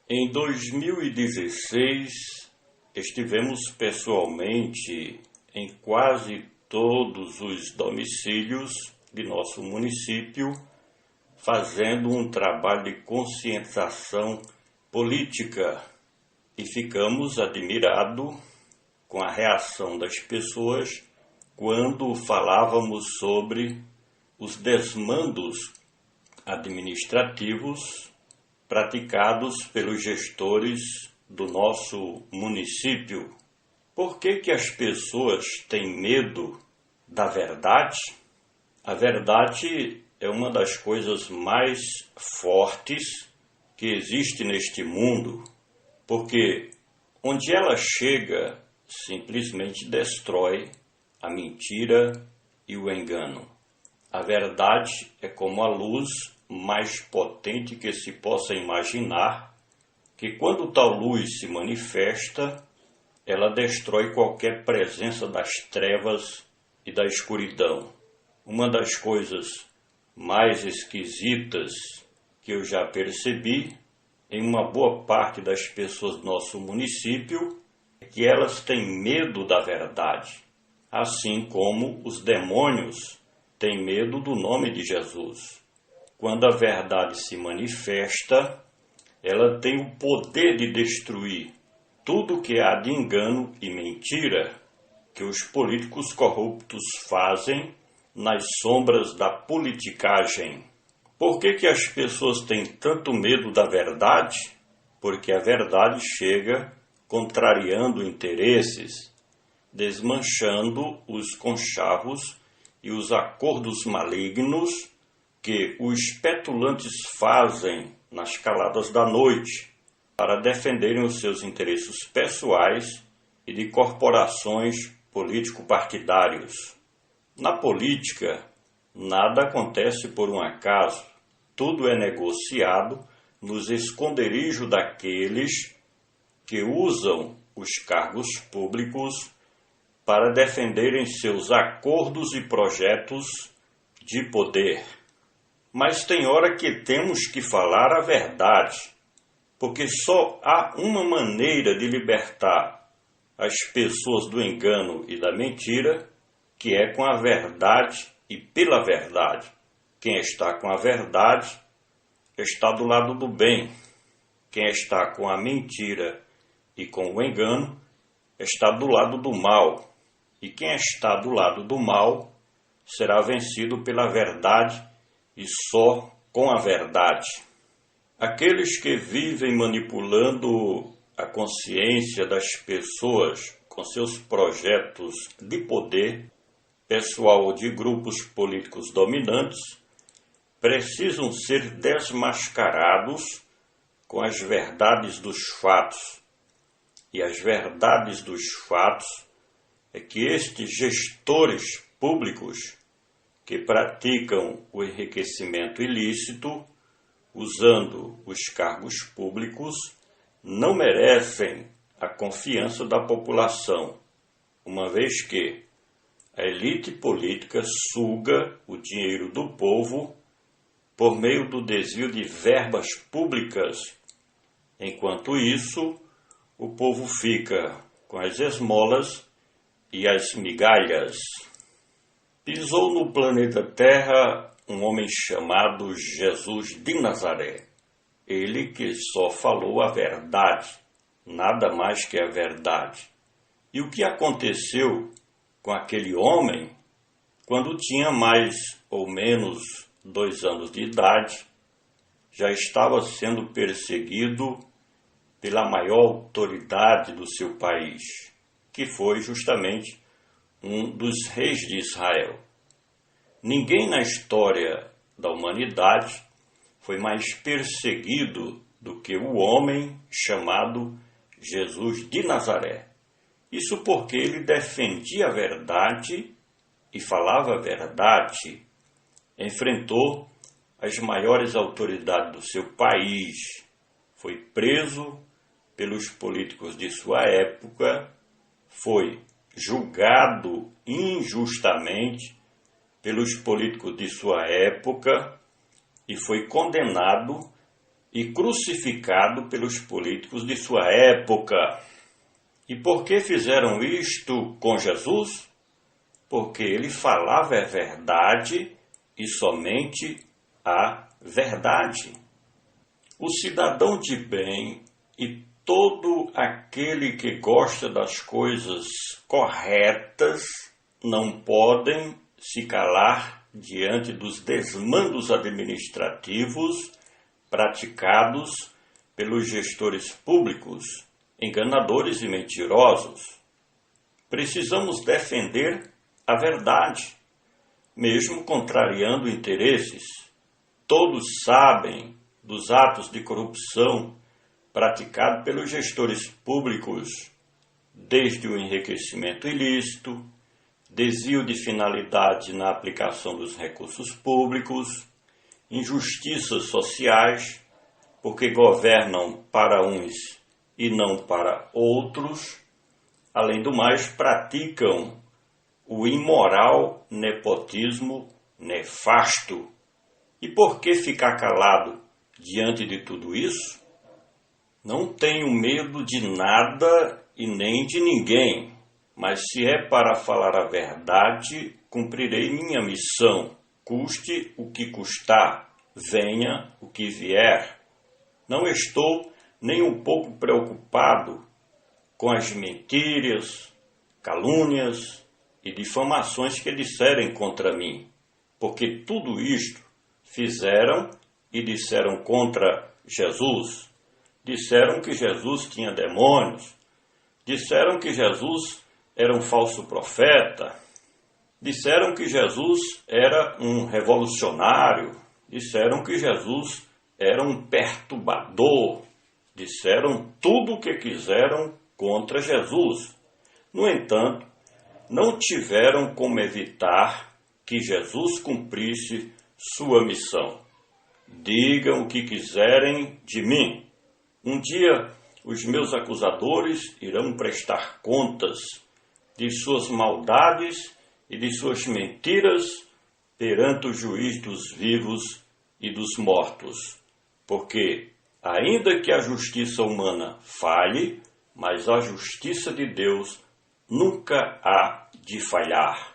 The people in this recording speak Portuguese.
Em 2016, estivemos pessoalmente em quase todos os domicílios de nosso município, fazendo um trabalho de conscientização política e ficamos admirados com a reação das pessoas quando falávamos sobre os desmandos administrativos praticados pelos gestores do nosso município. Por que as pessoas têm medo da verdade? A verdade é uma das coisas mais fortes que existe neste mundo, porque onde ela chega, simplesmente destrói a mentira e o engano. A verdade é como a luz mais potente que se possa imaginar, que quando tal luz se manifesta, ela destrói qualquer presença das trevas e da escuridão. Uma das coisas mais esquisitas que eu já percebi em uma boa parte das pessoas do nosso município é que elas têm medo da verdade, assim como os demônios têm medo do nome de Jesus. Quando a verdade se manifesta, ela tem o poder de destruir tudo que há de engano e mentira que os políticos corruptos fazem nas sombras da politicagem. Por que as pessoas têm tanto medo da verdade? Porque a verdade chega contrariando interesses, desmanchando os conchavos e os acordos malignos que os petulantes fazem nas caladas da noite para defenderem os seus interesses pessoais e de corporações político-partidários. Na política, nada acontece por um acaso, tudo é negociado nos esconderijos daqueles que usam os cargos públicos para defenderem seus acordos e projetos de poder. Mas tem hora que temos que falar a verdade, porque só há uma maneira de libertar as pessoas do engano e da mentira, que é com a verdade e pela verdade. Quem está com a verdade está do lado do bem. Quem está com a mentira e com o engano está do lado do mal. E quem está do lado do mal será vencido pela verdade e só com a verdade. Aqueles que vivem manipulando a consciência das pessoas com seus projetos de poder, pessoal ou de grupos políticos dominantes, precisam ser desmascarados com as verdades dos fatos. E as verdades dos fatos é que estes gestores públicos que praticam o enriquecimento ilícito, usando os cargos públicos, não merecem a confiança da população, uma vez que a elite política suga o dinheiro do povo por meio do desvio de verbas públicas. Enquanto isso, o povo fica com as esmolas e as migalhas. Pisou no planeta Terra um homem chamado Jesus de Nazaré. Ele que só falou a verdade, nada mais que a verdade. E o que aconteceu com aquele homem, quando tinha mais ou menos 2 anos de idade, já estava sendo perseguido pela maior autoridade do seu país, que foi justamente um dos reis de Israel. Ninguém na história da humanidade foi mais perseguido do que o homem chamado Jesus de Nazaré. Isso porque ele defendia a verdade e falava a verdade. Enfrentou as maiores autoridades do seu país. Foi preso pelos políticos de sua época. Foi julgado injustamente pelos políticos de sua época e foi condenado e crucificado pelos políticos de sua época. E por que fizeram isto com Jesus? Porque ele falava a verdade e somente a verdade. O cidadão de bem e todo aquele que gosta das coisas corretas não podem se calar diante dos desmandos administrativos praticados pelos gestores públicos, enganadores e mentirosos. Precisamos defender a verdade, mesmo contrariando interesses. Todos sabem dos atos de corrupção praticados pelos gestores públicos, desde o enriquecimento ilícito, desvio de finalidade na aplicação dos recursos públicos, injustiças sociais, porque governam para uns e não para outros. Além do mais, praticam o imoral nepotismo nefasto. E por que ficar calado diante de tudo isso? Não tenho medo de nada e nem de ninguém, mas se é para falar a verdade, cumprirei minha missão, custe o que custar, venha o que vier. Não estou nem um pouco preocupado com as mentiras, calúnias e difamações que disserem contra mim, porque tudo isto fizeram e disseram contra Jesus. Disseram que Jesus tinha demônios, disseram que Jesus era um falso profeta, disseram que Jesus era um revolucionário, disseram que Jesus era um perturbador, disseram tudo o que quiseram contra Jesus. No entanto, não tiveram como evitar que Jesus cumprisse sua missão. Digam o que quiserem de mim. Um dia, os meus acusadores irão prestar contas de suas maldades e de suas mentiras perante o juiz dos vivos e dos mortos. Porque, ainda que a justiça humana falhe, mas a justiça de Deus nunca há de falhar.